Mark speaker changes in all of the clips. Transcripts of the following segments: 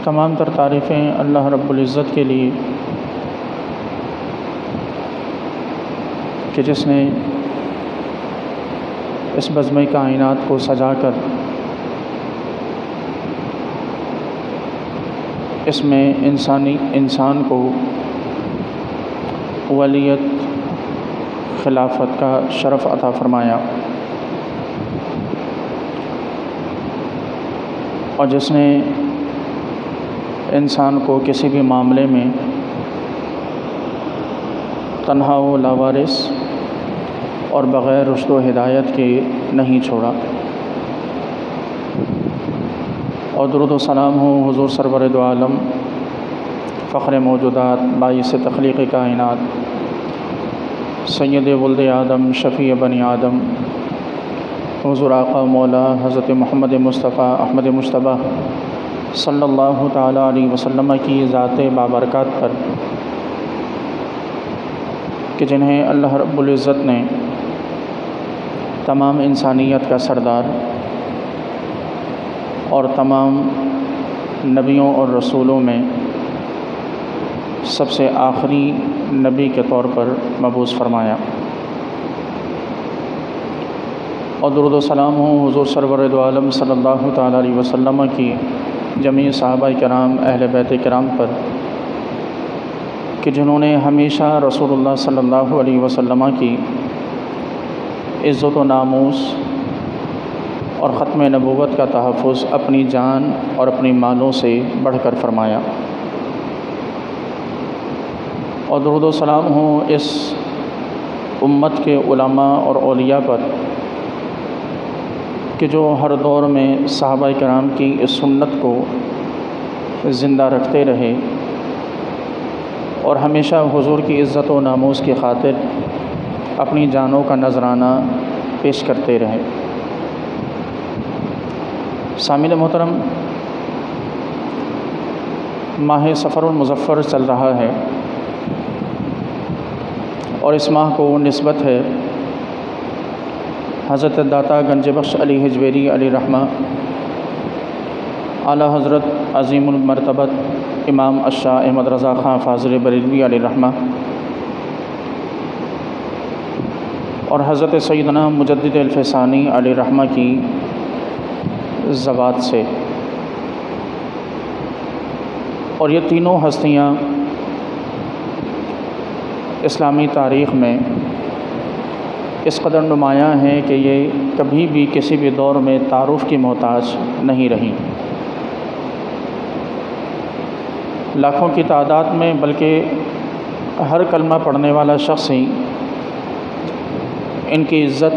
Speaker 1: تمام تر تعریفیں اللہ رب العزت کے لیے کہ جس نے اس بزم کائنات کو سجا کر اس میں انسان کو ولیت خلافت کا شرف عطا فرمایا، اور جس نے انسان کو کسی بھی معاملے میں تنہا و لاوارث اور بغیر رشد و ہدایت کے نہیں چھوڑا، اور درود و سلام ہو حضور سرور دو عالم فخر موجودات باعث تخلیق کائنات سید ولد آدم شفیع بنی آدم حضور آقا مولا حضرت محمد مصطفیٰ احمد مجتبی صلی اللہ تعالیٰ علیہ وسلم کی ذات بابرکات پر کہ جنہیں اللہ رب العزت نے تمام انسانیت کا سردار اور تمام نبیوں اور رسولوں میں سب سے آخری نبی کے طور پر مبعوث فرمایا، اور درود و سلام ہوں حضور سرور دو عالم صلی اللہ تعالیٰ علیہ وسلم کی جمیع صحابہ کرام اہل بیت کرام پر کہ جنہوں نے ہمیشہ رسول اللہ صلی اللہ علیہ وسلم کی عزت و ناموس اور ختم نبوت کا تحفظ اپنی جان اور اپنی مالوں سے بڑھ کر فرمایا، اور درود و سلام ہوں اس امت کے علماء اور اولیاء پر کہ جو ہر دور میں صحابہ کرام کی اس سنت کو زندہ رکھتے رہے اور ہمیشہ حضور کی عزت و ناموس کی خاطر اپنی جانوں کا نذرانہ پیش کرتے رہے۔ سامعین محترم، ماہ سفر المظفر چل رہا ہے، اور اس ماہ کو نسبت ہے حضرت داتا گنج بخش علی حجویری علیہ رحمہ، اعلیٰ حضرت عظیم المرتبت امام الشاہ احمد رضا خان فاضل بریلوی علیہ رحمہ، اور حضرت سیدنا مجدد الفسانی علیہ رحمہ کی زوات سے، اور یہ تینوں ہستیاں اسلامی تاریخ میں اس قدر نمایاں ہیں کہ یہ کبھی بھی کسی بھی دور میں تعارف کی محتاج نہیں رہیں، لاکھوں کی تعداد میں، بلکہ ہر کلمہ پڑھنے والا شخص ہی ان کی عزت،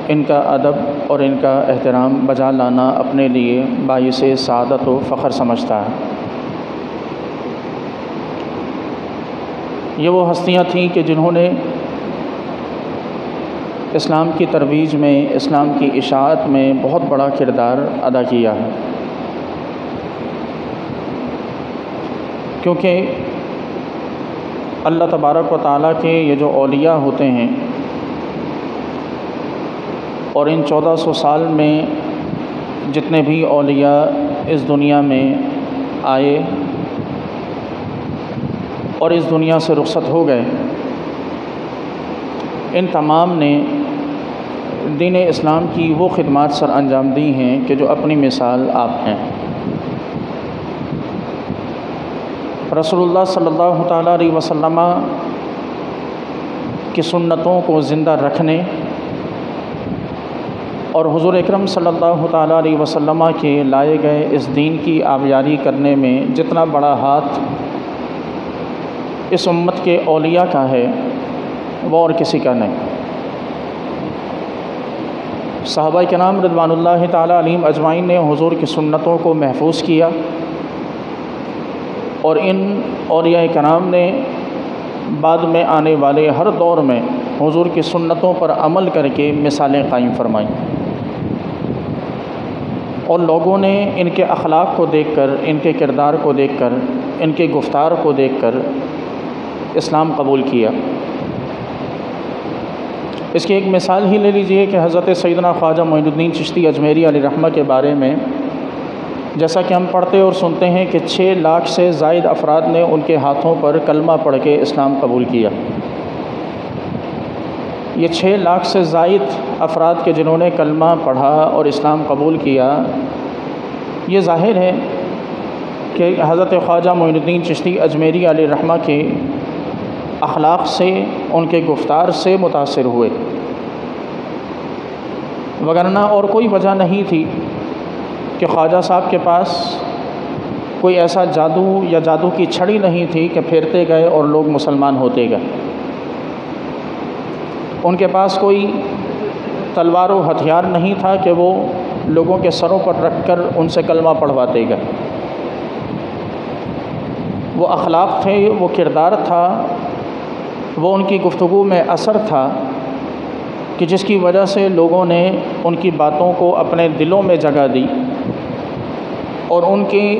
Speaker 1: ان کا ادب اور ان کا احترام بجا لانا اپنے لیے باعث سعادت و فخر سمجھتا ہے۔ یہ وہ ہستیاں تھیں کہ جنہوں نے اسلام کی ترویج میں، اسلام کی اشاعت میں بہت بڑا کردار ادا کیا ہے، کیونکہ اللہ تبارک و تعالیٰ کے یہ جو اولیاء ہوتے ہیں، اور ان 1400 سال میں جتنے بھی اولیاء اس دنیا میں آئے اور اس دنیا سے رخصت ہو گئے، ان تمام نے دین اسلام کی وہ خدمات سر انجام دی ہیں کہ جو اپنی مثال آپ ہیں۔ رسول اللہ صلی اللہ تعالیٰ علیہ وسلم کی سنتوں کو زندہ رکھنے اور حضور اکرم صلی اللہ تعالیٰ علیہ وسلم کے لائے گئے اس دین کی آبیاری کرنے میں جتنا بڑا ہاتھ اس امت کے اولیاء کا ہے، وہ اور کسی کا نہیں۔ صحابہ کرام رضوان اللہ تعالیٰ علیہم اجمعین نے حضور کی سنتوں کو محفوظ کیا، اور ان اولیاء کرام نے بعد میں آنے والے ہر دور میں حضور کی سنتوں پر عمل کر کے مثالیں قائم فرمائیں، اور لوگوں نے ان کے اخلاق کو دیکھ کر، ان کے کردار کو دیکھ کر، ان کے گفتار کو دیکھ کر اسلام قبول کیا۔ اس کی ایک مثال ہی لے لیجئے کہ حضرت سیدنا خواجہ معین الدین چشتی اجمیری علیہ رحمہ کے بارے میں جیسا کہ ہم پڑھتے اور سنتے ہیں کہ 6 لاکھ سے زائد افراد نے ان کے ہاتھوں پر کلمہ پڑھ کے اسلام قبول کیا۔ یہ 6 لاکھ سے زائد افراد کے جنہوں نے کلمہ پڑھا اور اسلام قبول کیا، یہ ظاہر ہے کہ حضرت خواجہ معین الدین چشتی اجمیری علیہ الرحمہ کے اخلاق سے، ان کے گفتار سے متاثر ہوئے، وگرنہ اور کوئی وجہ نہیں تھی کہ خواجہ صاحب کے پاس کوئی ایسا جادو یا جادو کی چھڑی نہیں تھی کہ پھیرتے گئے اور لوگ مسلمان ہوتے گئے۔ ان کے پاس کوئی تلوار و ہتھیار نہیں تھا کہ وہ لوگوں کے سروں پر رکھ کر ان سے کلمہ پڑھواتے گئے۔ وہ اخلاق تھے، وہ کردار تھا، وہ ان کی گفتگو میں اثر تھا کہ جس کی وجہ سے لوگوں نے ان کی باتوں کو اپنے دلوں میں جگہ دی اور ان کی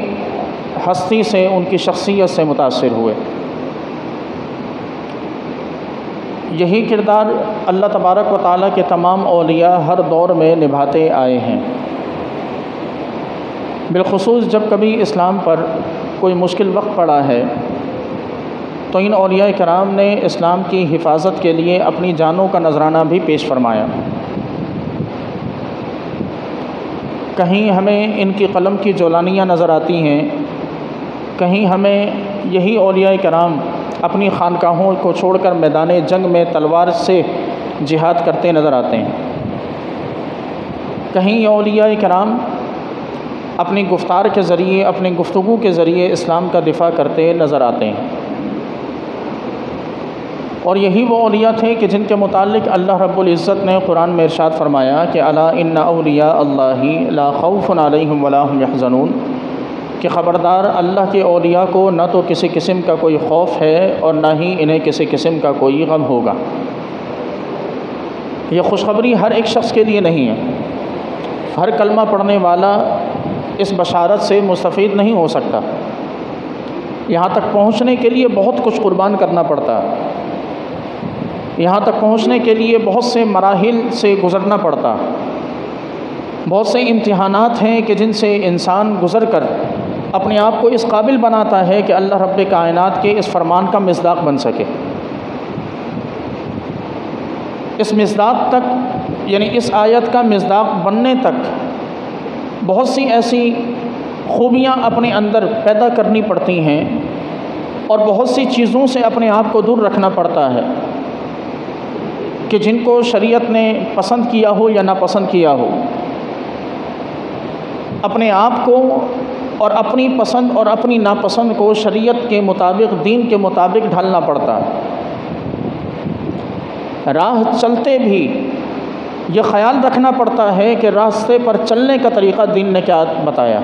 Speaker 1: ہستی سے، ان کی شخصیت سے متاثر ہوئے۔ یہی کردار اللہ تبارک و تعالیٰ کے تمام اولیاء ہر دور میں نبھاتے آئے ہیں۔ بالخصوص جب کبھی اسلام پر کوئی مشکل وقت پڑا ہے تو ان اولیاء کرام نے اسلام کی حفاظت کے لیے اپنی جانوں کا نذرانہ بھی پیش فرمایا۔ کہیں ہمیں ان کی قلم کی جولانیاں نظر آتی ہیں، کہیں ہمیں یہی اولیاء کرام اپنی خانقاہوں کو چھوڑ کر میدان جنگ میں تلوار سے جہاد کرتے نظر آتے ہیں، کہیں یہ اولیاء کرام اپنی گفتار کے ذریعے، اپنی گفتگو کے ذریعے اسلام کا دفاع کرتے نظر آتے ہیں۔ اور یہی وہ اولیاء تھے کہ جن کے متعلق اللہ رب العزت نے قرآن میں ارشاد فرمایا کہ الا ان اولیاء اللہ لا خوف علیہم ولا هم یحزنون، کہ خبردار اللہ کے اولیاء کو نہ تو کسی قسم کا کوئی خوف ہے اور نہ ہی انہیں کسی قسم کا کوئی غم ہوگا۔ یہ خوشخبری ہر ایک شخص کے لیے نہیں ہے، ہر کلمہ پڑھنے والا اس بشارت سے مستفید نہیں ہو سکتا۔ یہاں تک پہنچنے کے لیے بہت کچھ قربان کرنا پڑتا، یہاں تک پہنچنے کے لیے بہت سے مراحل سے گزرنا پڑتا، بہت سے امتحانات ہیں کہ جن سے انسان گزر کر اپنے آپ کو اس قابل بناتا ہے کہ اللہ رب کائنات کے اس فرمان کا مصداق بن سکے۔ اس مصداق تک، یعنی اس آیت کا مصداق بننے تک بہت سی ایسی خوبیاں اپنے اندر پیدا کرنی پڑتی ہیں اور بہت سی چیزوں سے اپنے آپ کو دور رکھنا پڑتا ہے کہ جن کو شریعت نے پسند کیا ہو یا ناپسند کیا ہو، اپنے آپ کو اور اپنی پسند اور اپنی ناپسند کو شریعت کے مطابق، دین کے مطابق ڈھالنا پڑتا ہے۔ راہ چلتے بھی یہ خیال رکھنا پڑتا ہے کہ راستے پر چلنے کا طریقہ دین نے کیا بتایا۔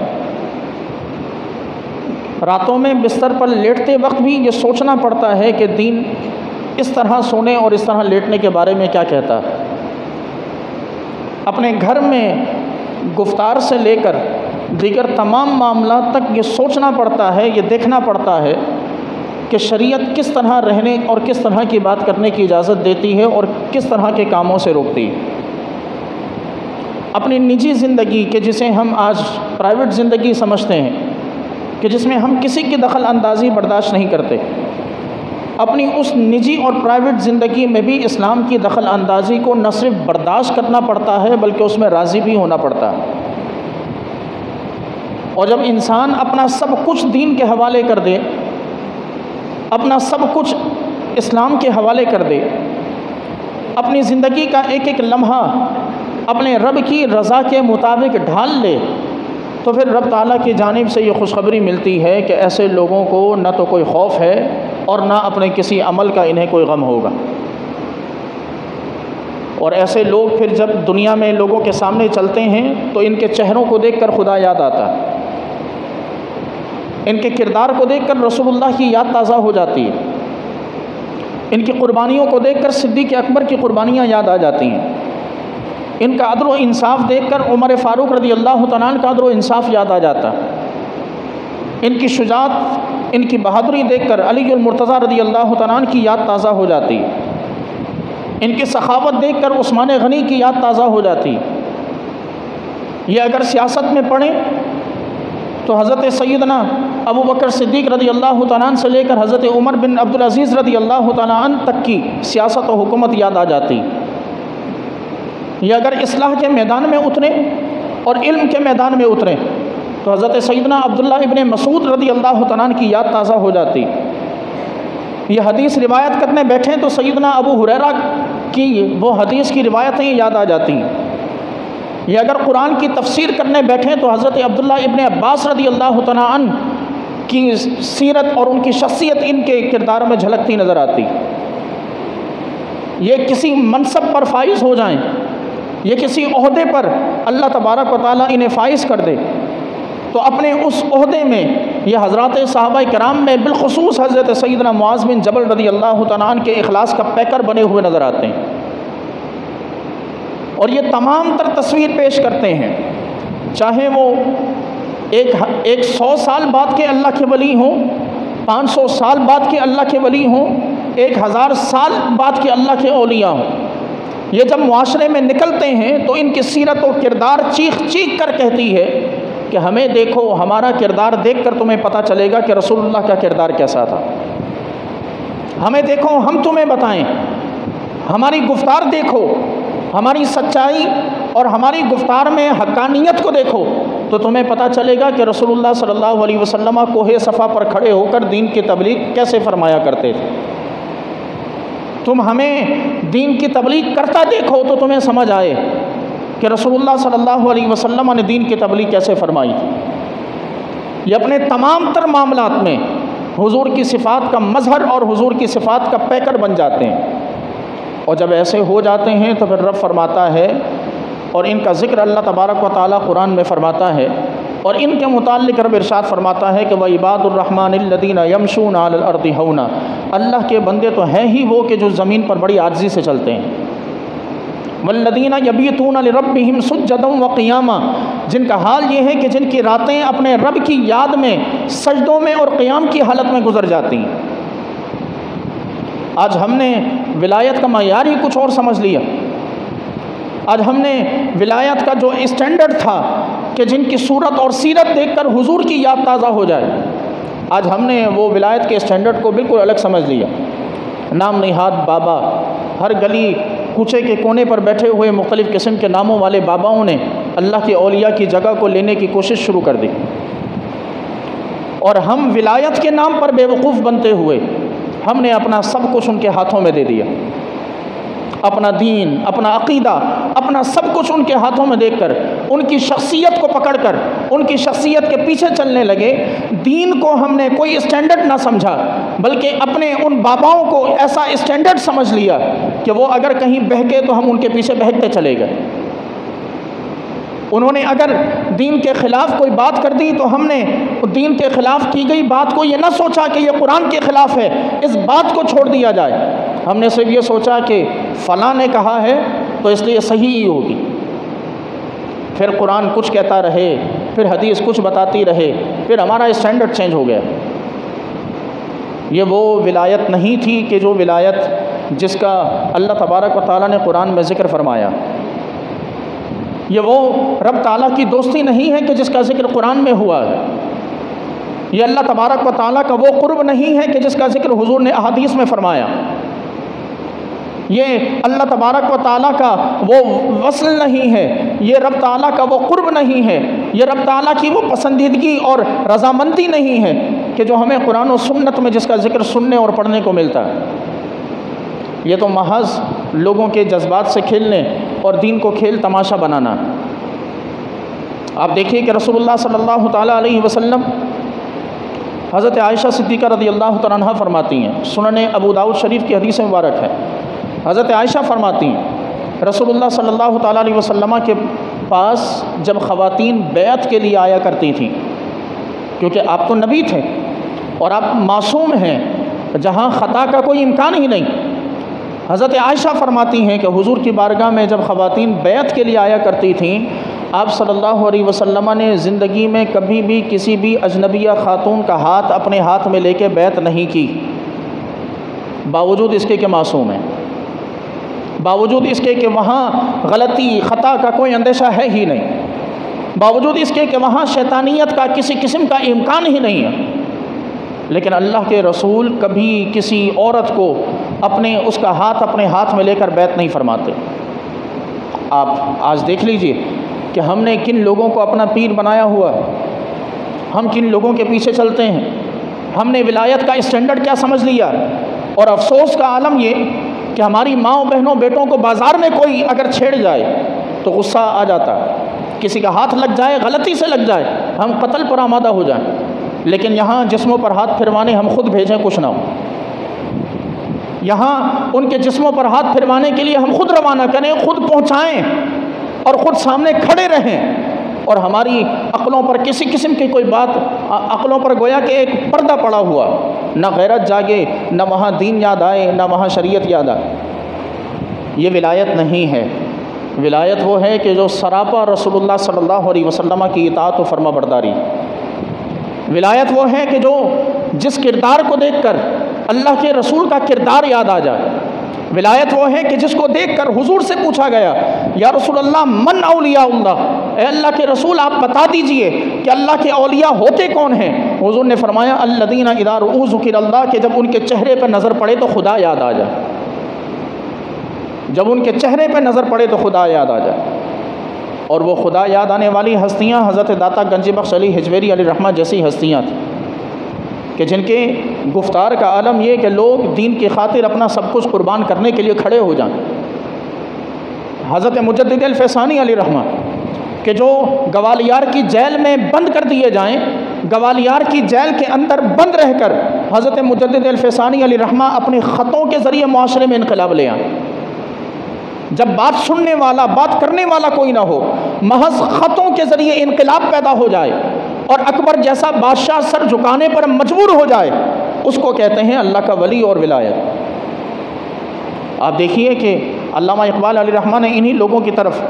Speaker 1: راتوں میں بستر پر لیٹتے وقت بھی یہ سوچنا پڑتا ہے کہ دین اس طرح سونے اور اس طرح لیٹنے کے بارے میں کیا کہتا ہے۔ اپنے گھر میں گفتار سے لے کر دیگر تمام معاملات تک یہ سوچنا پڑتا ہے، یہ دیکھنا پڑتا ہے کہ شریعت کس طرح رہنے اور کس طرح کی بات کرنے کی اجازت دیتی ہے اور کس طرح کے کاموں سے روکتی ہے۔ اپنی نجی زندگی کے جسے ہم آج پرائیویٹ زندگی سمجھتے ہیں، کہ جس میں ہم کسی کی دخل اندازی برداشت نہیں کرتے، اپنی اس نجی اور پرائیویٹ زندگی میں بھی اسلام کی دخل اندازی کو نہ صرف برداشت کرنا پڑتا ہے بلکہ اس میں راضی بھی ہونا پڑتا ہے۔ اور جب انسان اپنا سب کچھ دین کے حوالے کر دے، اپنا سب کچھ اسلام کے حوالے کر دے، اپنی زندگی کا ایک ایک لمحہ اپنے رب کی رضا کے مطابق ڈھال لے، تو پھر رب تعالیٰ کی جانب سے یہ خوشخبری ملتی ہے کہ ایسے لوگوں کو نہ تو کوئی خوف ہے اور نہ اپنے کسی عمل کا انہیں کوئی غم ہوگا۔ اور ایسے لوگ پھر جب دنیا میں لوگوں کے سامنے چلتے ہیں تو ان کے چہروں کو دیکھ کر خدا یاد آتا ہے، ان کے کردار کو دیکھ کر رسول اللہ کی یاد تازہ ہو جاتی ہے، ان کی قربانیوں کو دیکھ کر صدیق اکبر کی قربانیاں یاد آ جاتی ہیں، ان کا عدل و انصاف دیکھ کر عمر فاروق رضی اللہ تعالیٰ عنہ کا عدل و انصاف یاد آ جاتا ہے، ان کی شجاعت، ان کی بہادری دیکھ کر علی المرتضیٰ رضی اللہ تعالیٰ عنہ کی یاد تازہ ہو جاتی ہے، ان کی سخاوت دیکھ کر عثمان غنی کی یاد تازہ ہو جاتی ہے۔ یہ اگر سیاست میں پڑھیں تو حضرت سیدنا ابو بکر صدیق رضی اللہ تعالیٰ عنہ سے لے کر حضرت عمر بن عبدالعزیز رضی اللہ تعالیٰ عنہ تک کی سیاست و حکومت یاد آ جاتی. یہ اگر اصلاح کے میدان میں اترے اور علم کے میدان میں اترے تو حضرت سیدنا عبداللہ ابن مسعود رضی اللہ تعالیٰ عنہ کی یاد تازہ ہو جاتی. یہ حدیث روایت کرنے بیٹھیں تو سیدنا ابو ہریرہ کی وہ حدیث کی روایتیں یاد آ جاتی ہیں. یہ اگر قرآن کی تفسیر کرنے بیٹھیں تو حضرت عبداللہ ابن عباس رضی اللہ تعالیٰ عنہ کی سیرت اور ان کی شخصیت ان کے کردار میں جھلکتی نظر آتی. یہ کسی منصب پر فائز ہو جائیں، یہ کسی عہدے پر اللہ تبارک و تعالیٰ انہیں فائز کر دے تو اپنے اس عہدے میں یہ حضرات صحابہ کرام میں بالخصوص حضرت سیدنا معاذ بن جبل رضی اللہ تعالیٰ عنہ کے اخلاص کا پیکر بنے ہوئے نظر آتے ہیں. اور یہ تمام تر تصویر پیش کرتے ہیں، چاہے وہ ایک 100 سال بعد کے اللہ کے ولی ہوں، 500 سال بعد کے اللہ کے ولی ہوں، 1000 سال بعد کے اللہ کے اولیاء ہوں. یہ جب معاشرے میں نکلتے ہیں تو ان کی سیرت و کردار چیخ چیخ کر کہتی ہے کہ ہمیں دیکھو، ہمارا کردار دیکھ کر تمہیں پتہ چلے گا کہ رسول اللہ کا کردار کیسا تھا. ہمیں دیکھو، ہم تمہیں بتائیں، ہماری گفتار دیکھو، ہماری سچائی اور ہماری گفتار میں حقانیت کو دیکھو تو تمہیں پتہ چلے گا کہ رسول اللہ صلی اللہ علیہ وسلم کوہ صفا پر کھڑے ہو کر دین کی تبلیغ کیسے فرمایا کرتے تھے. تم ہمیں دین کی تبلیغ کرتا دیکھو تو تمہیں سمجھ آئے کہ رسول اللہ صلی اللہ علیہ وسلم نے دین کی تبلیغ کیسے فرمائی تھی. یہ اپنے تمام تر معاملات میں حضور کی صفات کا مظہر اور حضور کی صفات کا پیکر بن جاتے ہیں. اور جب ایسے ہو جاتے ہیں تو پھر رب فرماتا ہے، اور ان کا ذکر اللہ تبارک و تعالیٰ قرآن میں فرماتا ہے، اور ان کے متعلق رب ارشاد فرماتا ہے کہ وَعِبَادُ الرَّحْمَنِ الَّذِينَ يَمْشُونَ عَلَى الْأَرْضِ هَوْنًا. اللہ کے بندے تو ہیں ہی وہ کہ جو زمین پر بڑی عاجزی سے چلتے ہیں. وَالَّذِينَ يَبِيتُونَ لِرَبِّهِمْ سُجَّدًا وَقِيَامًا. جن کا حال یہ ہے کہ جن کی راتیں اپنے رب کی یاد میں، سجدوں میں اور قیام کی حالت میں گزر جاتی ہیں. آج ہم نے ولایت کا معیار ہی کچھ اور سمجھ لیا. آج ہم نے ولایت کا جو اسٹینڈرڈ تھا کہ جن کی صورت اور سیرت دیکھ کر حضور کی یاد تازہ ہو جائے، آج ہم نے وہ ولایت کے اسٹینڈرڈ کو بالکل الگ سمجھ لیا. نام نہاد بابا، ہر گلی کوچے کے کونے پر بیٹھے ہوئے مختلف قسم کے ناموں والے باباؤں نے اللہ کے اولیاء کی جگہ کو لینے کی کوشش شروع کر دی. اور ہم ولایت کے نام پر بے وقوف بنتے ہوئے ہم نے اپنا سب کچھ ان کے ہاتھوں میں دے دیا. اپنا دین، اپنا عقیدہ، اپنا سب کچھ ان کے ہاتھوں میں دیکھ کر، ان کی شخصیت کو پکڑ کر ان کی شخصیت کے پیچھے چلنے لگے. دین کو ہم نے کوئی اسٹینڈرڈ نہ سمجھا، بلکہ اپنے ان باباؤں کو ایسا اسٹینڈرڈ سمجھ لیا کہ وہ اگر کہیں بہکے تو ہم ان کے پیچھے بہکتے چلے گئے. انہوں نے اگر دین کے خلاف کوئی بات کر دی تو ہم نے دین کے خلاف کی گئی بات کو یہ نہ سوچا کہ یہ قرآن کے خلاف ہے، اس بات کو چھوڑ دیا جائے. ہم نے صرف یہ سوچا کہ فلاں نے کہا ہے تو اس لیے صحیح ہی ہوگی. پھر قرآن کچھ کہتا رہے، پھر حدیث کچھ بتاتی رہے، پھر ہمارا اسٹینڈرڈ چینج ہو گیا. یہ وہ ولایت نہیں تھی کہ جو ولایت جس کا اللہ تبارک و تعالیٰ نے قرآن میں ذکر فرمایا. یہ وہ رب تعالیٰ کی دوستی نہیں ہے کہ جس کا ذکر قرآن میں ہوا ہے. یہ اللہ تبارک و تعالیٰ کا وہ قرب نہیں ہے کہ جس کا ذکر حضور نے احادیث میں فرمایا. یہ اللہ تبارک و تعالیٰ کا وہ وصل نہیں ہے، یہ رب تعالیٰ کا وہ قرب نہیں ہے، یہ رب تعالیٰ کی وہ پسندیدگی اور رضامندی نہیں ہے کہ جو ہمیں قرآن و سنت میں جس کا ذکر سننے اور پڑھنے کو ملتا ہے. یہ تو محض لوگوں کے جذبات سے کھیلنے اور دین کو کھیل تماشا بنانا. آپ دیکھیے کہ رسول اللہ صلی اللہ تعالیٰ علیہ وسلم، حضرت عائشہ صدیقہ رضی اللہ تعالیٰ عنہ فرماتی ہیں، سنن ابو داؤد شریف کی حدیث مبارک ہے، حضرت عائشہ فرماتی ہیں رسول اللہ صلی اللہ تعالیٰ علیہ وسلم کے پاس جب خواتین بیعت کے لیے آیا کرتی تھیں، کیونکہ آپ تو نبی تھے اور آپ معصوم ہیں جہاں خطا کا کوئی امکان ہی نہیں. حضرت عائشہ فرماتی ہیں کہ حضور کی بارگاہ میں جب خواتین بیعت کے لیے آیا کرتی تھیں، آپ صلی اللہ علیہ وسلم نے زندگی میں کبھی بھی کسی بھی اجنبیہ خاتون کا ہاتھ اپنے ہاتھ میں لے کے بیعت نہیں کی، باوجود اس کے کہ معصوم ہیں، باوجود اس کے کہ وہاں غلطی خطا کا کوئی اندیشہ ہے ہی نہیں. باوجود اس کے کہ وہاں شیطانیت کا کسی قسم کا امکان ہی نہیں ہے، لیکن اللہ کے رسول کبھی کسی عورت کو اس کا ہاتھ اپنے ہاتھ میں لے کر بیعت نہیں فرماتے۔ آپ آج دیکھ لیجئے کہ ہم نے کن لوگوں کو اپنا پیر بنایا ہوا ہے، ہم کن لوگوں کے پیچھے چلتے ہیں، ہم نے ولایت کا اسٹینڈرڈ کیا سمجھ لیا۔ اور افسوس کا عالم یہ کہ ہماری ماؤں بہنوں بیٹوں کو بازار میں کوئی اگر چھیڑ جائے تو غصہ آ جاتا ہے، کسی کا ہاتھ لگ جائے، غلطی سے لگ جائے، ہم قتل پر آمادہ ہو جائیں، لیکن یہاں جسموں پر ہاتھ پھروانے ہم خود بھیجیں کچھ نہ ہو، یہاں ان کے جسموں پر ہاتھ پھروانے کے لیے ہم خود روانہ کریں، خود پہنچائیں اور خود سامنے کھڑے رہیں، اور ہماری عقلوں پر کسی قسم کی کوئی بات، عقلوں پر گویا کہ ایک پردہ پڑا ہوا، نہ غیرت جاگے، نہ وہاں دین یاد آئے، نہ وہاں شریعت یاد آئے۔ یہ ولایت نہیں ہے۔ ولایت وہ ہے کہ جو سراپا رسول اللہ صلی اللہ علیہ وسلم کی اطاعت و فرما برداری۔ ولایت وہ ہے کہ جو جس کردار کو دیکھ کر اللہ کے رسول کا کردار یاد آ جائے۔ ولایت وہ ہے کہ جس کو دیکھ کر حضور سے پوچھا گیا، یا رسول اللہ من اولیاء اللہ، اے اللہ کے رسول آپ بتا دیجئے کہ اللہ کے اولیاء ہوتے کون ہیں؟ حضور نے فرمایا الذین اذا رؤوا ذکر اللہ، کہ جب ان کے چہرے پر نظر پڑے تو خدا یاد آ جائے، جب ان کے چہرے پہ نظر پڑے تو خدا یاد آ جائے۔ اور وہ خدا یاد آنے والی ہستیاں حضرت داتا گنج بخش علی حجویری علیہ رحمہ جیسی ہستیاں تھیں کہ جن کے گفتار کا عالم یہ کہ لوگ دین کی خاطر اپنا سب کچھ قربان کرنے کے لیے کھڑے ہو جائیں۔ حضرت مجدد الفیسانی علیہ رحمہ کہ جو گوالیار کی جیل میں بند کر دیے جائیں، گوالیار کی جیل کے اندر بند رہ کر حضرت مجدد الفیسانی علیہ رحمہ اپنے خطوں کے ذریعے معاشرے میں انقلاب لے آئیں۔ جب بات سننے والا، بات کرنے والا کوئی نہ ہو، محض خطوں کے ذریعے انقلاب پیدا ہو جائے اور اکبر جیسا بادشاہ سر جھکانے پر مجبور ہو جائے، اس کو کہتے ہیں اللہ کا ولی اور ولایت۔ آپ دیکھیے کہ علامہ اقبال علیہ رحمہ نے انہی لوگوں کی طرف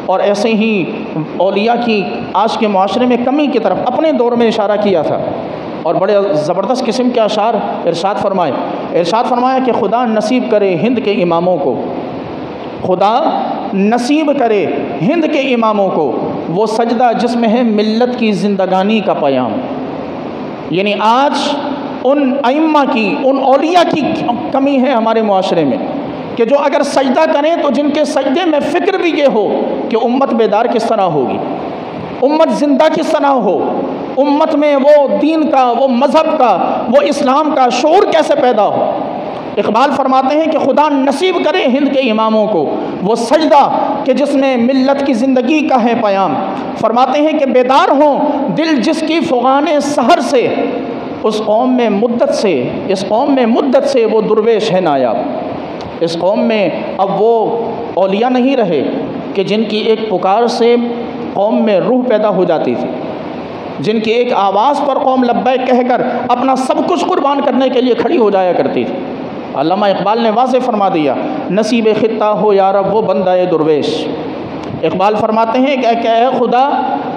Speaker 1: اور ایسے ہی اولیاء کی آج کے معاشرے میں کمی کی طرف اپنے دور میں اشارہ کیا تھا، اور بڑے زبردست قسم کے اشعار ارشاد فرمایا کہ خدا نصیب کرے ہند کے اماموں کو، خدا نصیب کرے ہند کے اماموں کو وہ سجدہ جس میں ہے ملت کی زندگانی کا پیام۔ یعنی آج ان ائمہ کی، ان اولیاء کی کمی ہے ہمارے معاشرے میں کہ جو اگر سجدہ کریں تو جن کے سجدے میں فکر بھی یہ ہو کہ امت بیدار کس طرح ہوگی، امت زندہ کس طرح ہو، امت میں وہ دین کا، وہ مذہب کا، وہ اسلام کا شعور کیسے پیدا ہو۔ اقبال فرماتے ہیں کہ خدا نصیب کرے ہند کے اماموں کو وہ سجدہ کہ جس میں ملت کی زندگی کا ہے پیام۔ فرماتے ہیں کہ بیدار ہوں دل جس کی فغان سحر سے، اس قوم میں مدت سے وہ درویش ہے نایاب۔ اس قوم میں اب وہ اولیاء نہیں رہے کہ جن کی ایک پکار سے قوم میں روح پیدا ہو جاتی تھی، جن کی ایک آواز پر قوم لبیک کہہ کر اپنا سب کچھ قربان کرنے کے لیے کھڑی ہو جایا کرتی تھی۔ علامہ اقبال نے واضح فرما دیا نصیب خطہ ہو یا رب وہ بندہ درویش۔ اقبال فرماتے ہیں کہ اے خدا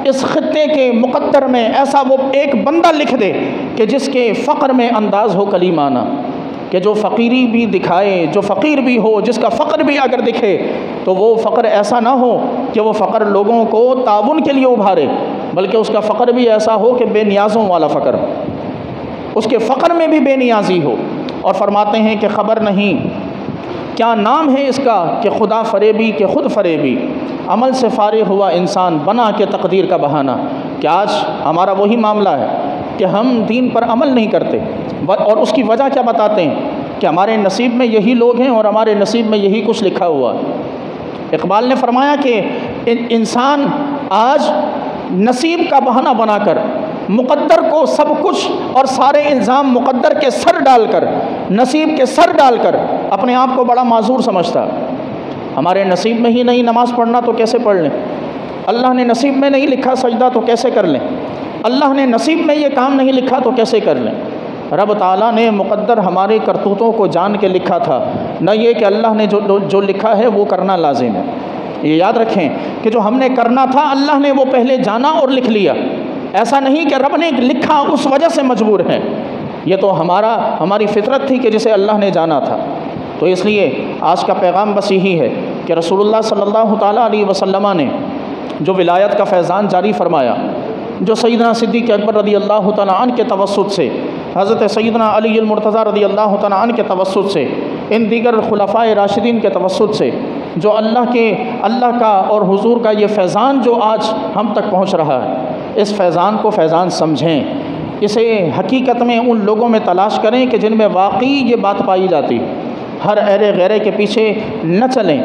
Speaker 1: اس خطے کے مقدر میں ایسا وہ ایک بندہ لکھ دے کہ جس کے فقر میں انداز ہو کلیمانہ، کہ جو فقیری بھی دکھائے، جو فقیر بھی ہو، جس کا فقر بھی اگر دکھے تو وہ فقر ایسا نہ ہو کہ وہ فقر لوگوں کو تعاون کے لیے ابھارے، بلکہ اس کا فقر بھی ایسا ہو کہ بے نیازوں والا فقر، اس کے فقر میں بھی بے نیازی ہو۔ اور فرماتے ہیں کہ خبر نہیں کیا نام ہے اس کا کہ خدا فریبی کہ خود فریبی، عمل سے فارغ ہوا انسان بنا کے تقدیر کا بہانہ۔ کہ آج ہمارا وہی معاملہ ہے کہ ہم دین پر عمل نہیں کرتے، اور اس کی وجہ کیا بتاتے ہیں کہ ہمارے نصیب میں یہی لوگ ہیں اور ہمارے نصیب میں یہی کچھ لکھا ہوا ہے۔ اقبال نے فرمایا کہ انسان آج نصیب کا بہانہ بنا کر مقدر کو سب کچھ اور سارے الزام مقدر کے سر ڈال کر، نصیب کے سر ڈال کر اپنے آپ کو بڑا معذور سمجھتا۔ ہمارے نصیب میں ہی نہیں نماز پڑھنا تو کیسے پڑھ لیں؟ اللہ نے نصیب میں نہیں لکھا سجدہ تو کیسے کر لیں؟ اللہ نے نصیب میں یہ کام نہیں لکھا تو کیسے کر لیں؟ رب تعالیٰ نے مقدر ہمارے کرتوتوں کو جان کے لکھا تھا، نہ یہ کہ اللہ نے جو لکھا ہے وہ کرنا لازم ہے۔ یہ یاد رکھیں کہ جو ہم نے کرنا تھا اللہ نے وہ پہلے جانا اور لکھ لیا، ایسا نہیں کہ رب نے لکھا اس وجہ سے مجبور ہے۔ یہ تو ہماری فطرت تھی کہ جسے اللہ نے جانا تھا۔ تو اس لیے آج کا پیغام بس یہی ہے کہ رسول اللہ صلی اللہ تعالیٰ علیہ وسلم نے جو ولایت کا فیضان جاری فرمایا، جو سیدنا صدیق اکبر رضی اللہ تعالیٰ عنہ کے توسط سے، حضرت سیدنا علی المرتضیٰ رضی اللہ تعالیٰ عنہ کے توسط سے، ان دیگر خلفائے راشدین کے توسط سے، جو اللہ کا اور حضور کا یہ فیضان جو آج ہم تک پہنچ رہا ہے، اس فیضان کو فیضان سمجھیں، اسے حقیقت میں ان لوگوں میں تلاش کریں کہ جن میں واقعی یہ بات پائی جاتی، ہر ایرے غیرے کے پیچھے نہ چلیں،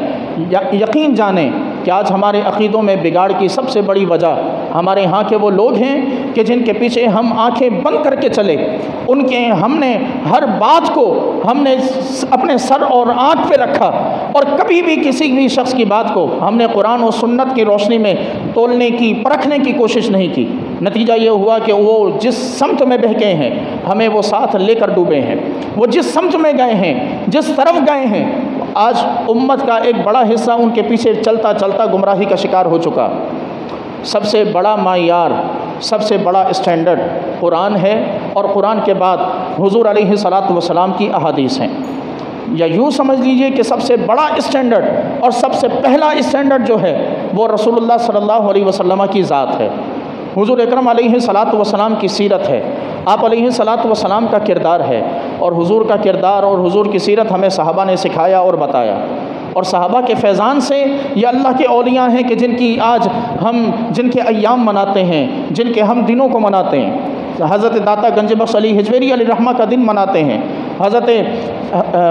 Speaker 1: یقین جانیں کہ آج ہمارے عقیدوں میں بگاڑ کی سب سے بڑی وجہ ہمارے ہاں کے وہ لوگ ہیں کہ جن کے پیچھے ہم آنکھیں بند کر کے چلے، ہم نے ہر بات کو ہم نے اپنے سر اور آنکھ پہ رکھا، اور کبھی بھی کسی بھی شخص کی بات کو ہم نے قرآن و سنت کی روشنی میں تولنے کی، پرکھنے کی کوشش نہیں کی۔ نتیجہ یہ ہوا کہ وہ جس سمت میں بہکے ہیں ہمیں وہ ساتھ لے کر ڈوبے ہیں، وہ جس سمت میں گئے ہیں، جس طرف گئے ہیں، آج امت کا ایک بڑا حصہ ان کے پیچھے چلتا چلتا گمراہی کا شکار ہو چکا۔ سب سے بڑا معیار، سب سے بڑا اسٹینڈرڈ قرآن ہے، اور قرآن کے بعد حضور علیہ الصلاۃ والسلام کی احادیث ہیں، یا یوں سمجھ لیجئے کہ سب سے بڑا اسٹینڈرڈ اور سب سے پہلا اسٹینڈرڈ جو ہے وہ رسول اللہ صلی اللہ علیہ وسلم کی ذات ہے، حضور اکرم علیہ الصلاۃ والسلام کی سیرت ہے، آپ علیہ الصلاۃ والسلام کا کردار ہے، اور حضور کا کردار اور حضور کی سیرت ہمیں صحابہ نے سکھایا اور بتایا، اور صحابہ کے فیضان سے یہ اللہ کے اولیاء ہیں کہ جن کے ایام مناتے ہیں، جن کے ہم دنوں کو مناتے ہیں۔ حضرت داتا گنج بخش علی ہجویری علیہ الرحمہ کا دن مناتے ہیں، حضرت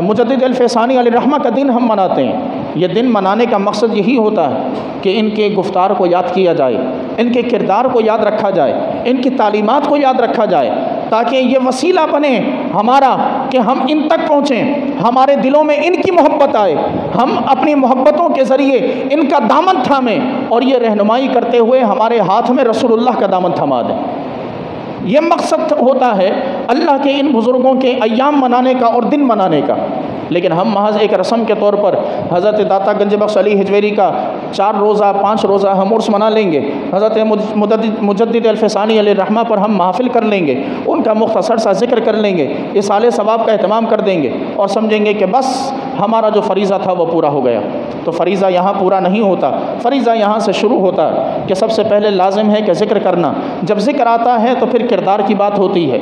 Speaker 1: مجدد الفیسانی علیہ الرحمہ کا دن ہم مناتے ہیں۔ یہ دن منانے کا مقصد یہی ہوتا ہے کہ ان کے گفتار کو یاد کیا جائے، ان کے کردار کو یاد رکھا جائے، ان کی تعلیمات کو یاد رکھا جائے، تاکہ یہ وسیلہ بنے ہمارا کہ ہم ان تک پہنچیں، ہمارے دلوں میں ان کی محبت آئے، ہم اپنی محبتوں کے ذریعے ان کا دامن تھامیں، اور یہ رہنمائی کرتے ہوئے ہمارے ہاتھ میں رسول اللہ کا دامن تھما دیں۔ یہ مقصد ہوتا ہے اللہ کے ان بزرگوں کے ایام منانے کا اور دن منانے کا۔ لیکن ہم محض ایک رسم کے طور پر حضرت داتا گنج بخش علی ہجویری کا 4 روزہ 5 روزہ ہم عرس منا لیں گے، حضرت مجدد الفیسانی علیہ الرحمہ پر ہم محفل کر لیں گے، ان کا مختصر سا ذکر کر لیں گے، اصالِ ثواب کا اہتمام کر دیں گے، اور سمجھیں گے کہ بس ہمارا جو فریضہ تھا وہ پورا ہو گیا۔ تو فریضہ یہاں پورا نہیں ہوتا، فریضہ یہاں سے شروع ہوتا ہے کہ سب سے پہلے لازم ہے کہ ذکر کرنا۔ جب ذکر آتا ہے تو پھر کردار کی بات ہوتی ہے،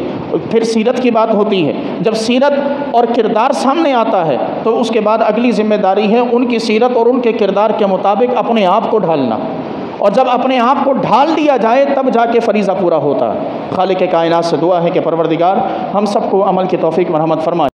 Speaker 1: پھر سیرت کی بات ہوتی ہے۔ جب سیرت اور کردار سامنے آتا ہے تو اس کے بعد اگلی ذمہ داری ہے ان کی سیرت اور ان کے کردار کے مطابق اپنے آپ کو ڈھالنا، اور جب اپنے آپ کو ڈھال دیا جائے تب جا کے فریضہ پورا ہوتا ہے۔ خالق کائنات سے دعا ہے کہ پروردگار ہم سب کو عمل کی توفیق مرحمت فرمائے۔